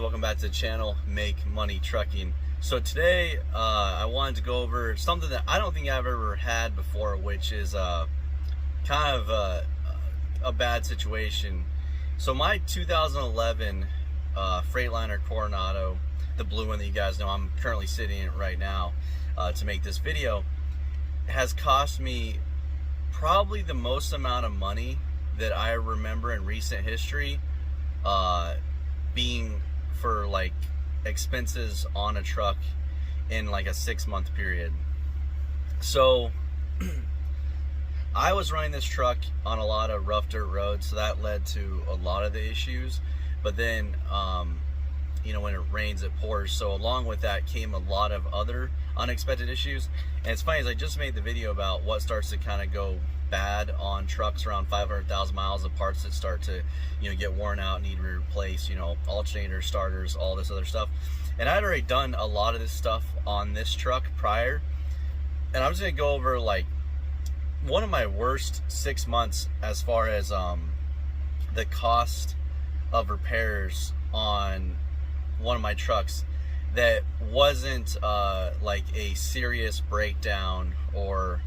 welcome back to the channel, Make Money Trucking. So today I wanted to go over something that I don't think I've ever had before, which is kind of a bad situation. So my 2011 Freightliner Coronado, the blue one that you guys know I'm currently sitting in it right now to make this video, has cost me probably the most amount of money that I remember in recent history, being for like expenses on a truck in like a 6-month period. So I was running this truck on a lot of rough dirt roads, so that led to a lot of the issues. But then you know, when it rains it pours, so along with that came a lot of other unexpected issues. And it's funny, as I just made the video about what starts to kind of go bad on trucks around 500,000 miles, the parts that start to, you know, get worn out, need to be replaced, you know, alternators, starters, all this other stuff. And I'd already done a lot of this stuff on this truck prior, and I'm just gonna go over like one of my worst 6 months as far as the cost of repairs on one of my trucks that wasn't like a serious breakdown or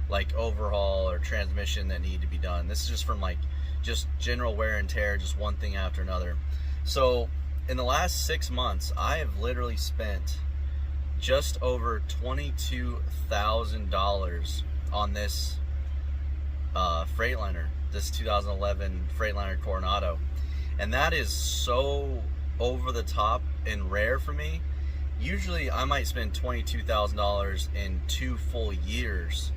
like overhaul or transmission that needed to be done. This is just from like just general wear and tear, just one thing after another. So in the last 6 months, I have literally spent just over $22,000 on this Freightliner, this 2011 Freightliner Coronado. And that is so over the top and rare for me. Usually I might spend $22,000 in 2 full years,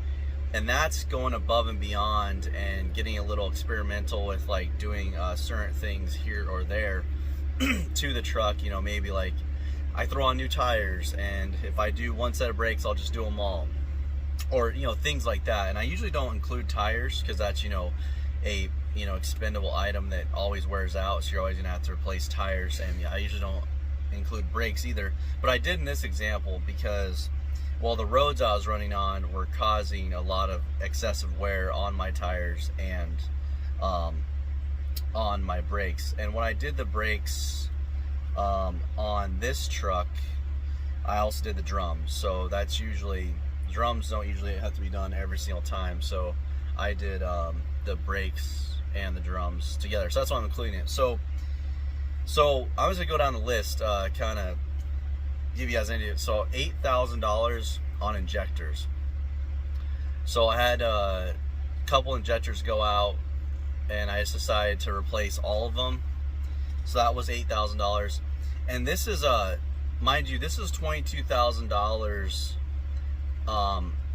and that's going above and beyond and getting a little experimental with like doing certain things here or there to the truck. You know, maybe like I throw on new tires, and if I do one set of brakes, I'll just do them all, or you know, things like that. And I usually don't include tires because that's, you know, a expendable item that always wears out, so you're always gonna have to replace tires. And I usually don't include brakes either, but I did in this example because, well, the roads I was running on were causing a lot of excessive wear on my tires and on my brakes. And when I did the brakes on this truck, I also did the drums. So that's usually, drums don't usually have to be done every single time, so I did the brakes and the drums together, so that's why I'm including it. So I was gonna go down the list, kind of give you guys an idea. So $8,000 on injectors. So I had a couple injectors go out, and I just decided to replace all of them. So that was $8,000. And this is mind you, this is $22,000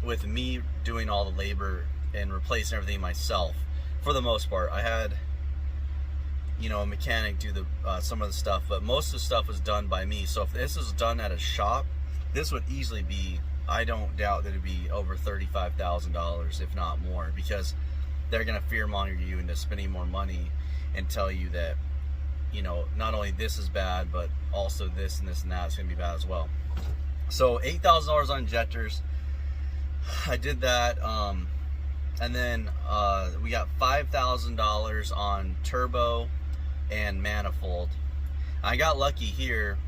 with me doing all the labor and replacing everything myself. For the most part, I had, you know, a mechanic do the some of the stuff, but most of the stuff was done by me. So if this was done at a shop, this would easily be, I don't doubt that it'd be over $35,000, if not more, because they're gonna fearmonger you into spending more money and tell you that, you know, not only this is bad, but also this and this and that is gonna be bad as well. So $8,000 on injectors, I did that. And then we got $5,000 on turbo and manifold. I got lucky here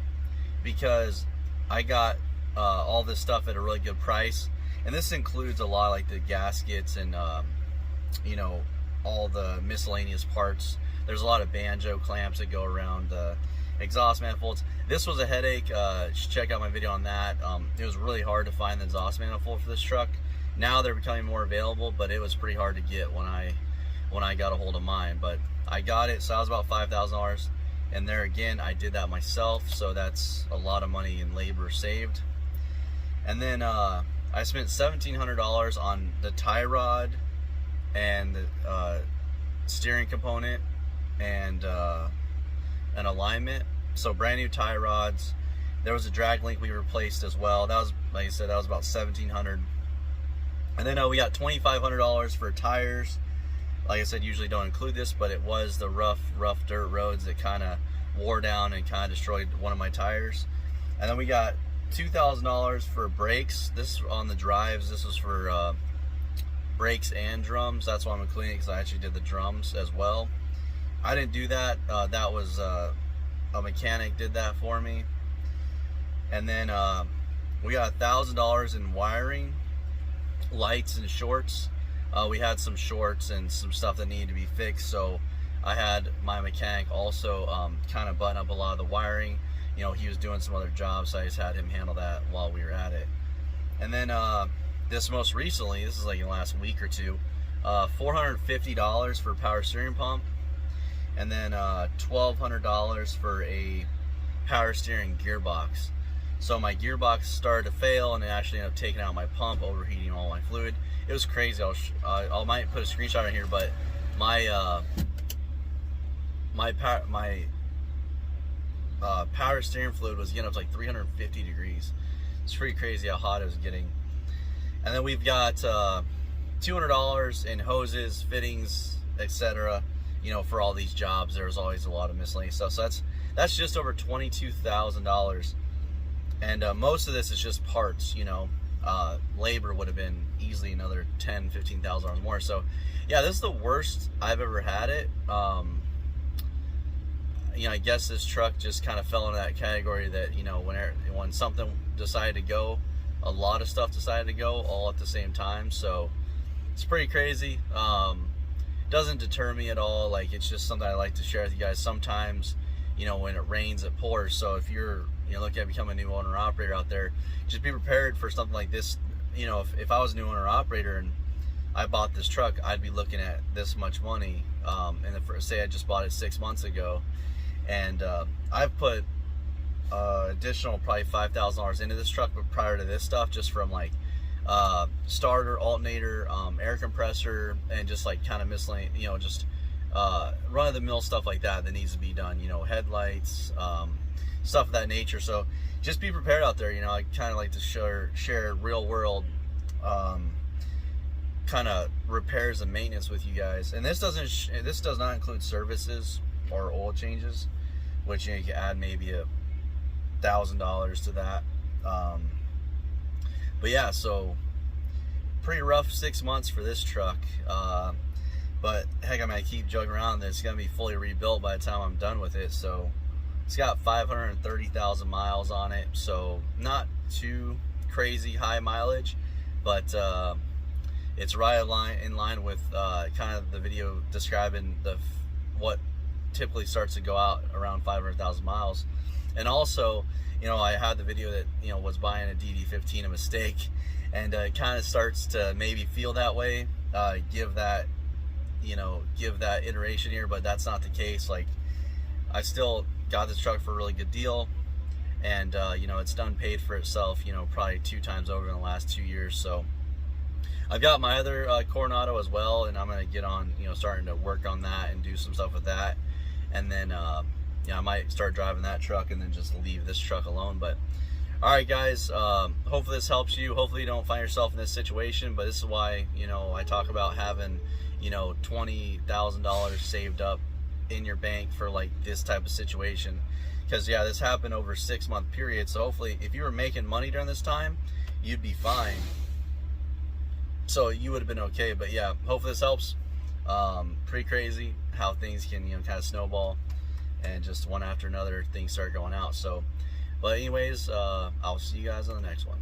because I got all this stuff at a really good price, and this includes a lot like the gaskets and you know, all the miscellaneous parts. There's a lot of banjo clamps that go around the exhaust manifolds. This was a headache. Check out my video on that. It was really hard to find the exhaust manifold for this truck. Now they're becoming more available, but it was pretty hard to get when I got a hold of mine. But I got it, so that was about $5,000. And there again, I did that myself, so that's a lot of money in labor saved. And then I spent $1,700 on the tie rod and the steering component and an alignment. So brand new tie rods. There was a drag link we replaced as well. That was, like I said, that was about $1,700. And then we got $2,500 for tires. Like I said, usually don't include this, but it was the rough dirt roads that kind of wore down and kind of destroyed one of my tires. And then we got $2,000 for brakes. This on the drives. This was for brakes and drums. That's why I'm including it, because I actually did the drums as well. I didn't do that. That was a mechanic did that for me. And then we got $1,000 in wiring, lights and shorts. We had some shorts and some stuff that needed to be fixed, so I had my mechanic also kind of button up a lot of the wiring. You know, he was doing some other jobs, so I just had him handle that while we were at it. And then this most recently, this is like in the last week or two, $450 for a power steering pump, and then $1,200 for a power steering gearbox. So my gearbox started to fail, and it actually ended up taking out my pump, overheating all my fluid. It was crazy. I might put a screenshot in here, but my power steering fluid was getting up to like 350 degrees. It's pretty crazy how hot it was getting. And then we've got $200 in hoses, fittings, etc. You know, for all these jobs, there's always a lot of miscellaneous stuff. So that's just over $22,000. And most of this is just parts, you know. Labor would have been easily another $10,000, $15,000 more. So yeah, this is the worst I've ever had it. You know, I guess this truck just kind of fell into that category that, you know, when something decided to go, a lot of stuff decided to go all at the same time. So it's pretty crazy. Doesn't deter me at all. Like, it's just something I like to share with you guys. Sometimes, you know, when it rains, it pours. So if you're, you know, looking at becoming a new owner operator out there, just be prepared for something like this. You know, if I was a new owner operator and I bought this truck, I'd be looking at this much money. And if, say I just bought it 6 months ago, and I've put additional probably $5,000 into this truck, but prior to this stuff, just from like starter, alternator, air compressor, and just like kind of miscellaneous, you know, just run-of-the-mill stuff like that needs to be done. You know, headlights, stuff of that nature. So just be prepared out there. You know, I kind of like to share real world kind of repairs and maintenance with you guys. And this does not include services or oil changes, which, you know, you can add maybe $1,000 to that. But yeah, so pretty rough 6 months for this truck. But heck, I mean, I keep joking around that it's gonna be fully rebuilt by the time I'm done with it. So it's got 530,000 miles on it, so not too crazy high mileage, but it's right in line with kind of the video describing what typically starts to go out around 500,000 miles. And also, you know, I had the video that, you know, was buying a DD15 a mistake, and it kind of starts to maybe feel that way, give that iteration here, but that's not the case. Like, I still got this truck for a really good deal, and you know, it's done paid for itself, you know, probably 2 times over in the last 2 years. So I've got my other Coronado as well, and I'm gonna get on, you know, starting to work on that and do some stuff with that. And then yeah, I might start driving that truck and then just leave this truck alone. But all right, guys, hopefully this helps you. Hopefully you don't find yourself in this situation, but this is why, you know, I talk about having, you know, $20,000 saved up in your bank for like this type of situation. Because yeah, this happened over a 6-month period, so hopefully if you were making money during this time, you'd be fine, so you would have been okay. But yeah, hopefully this helps. Pretty crazy how things can, you know, kind of snowball, and just one after another things start going out. So but anyways, I'll see you guys on the next one.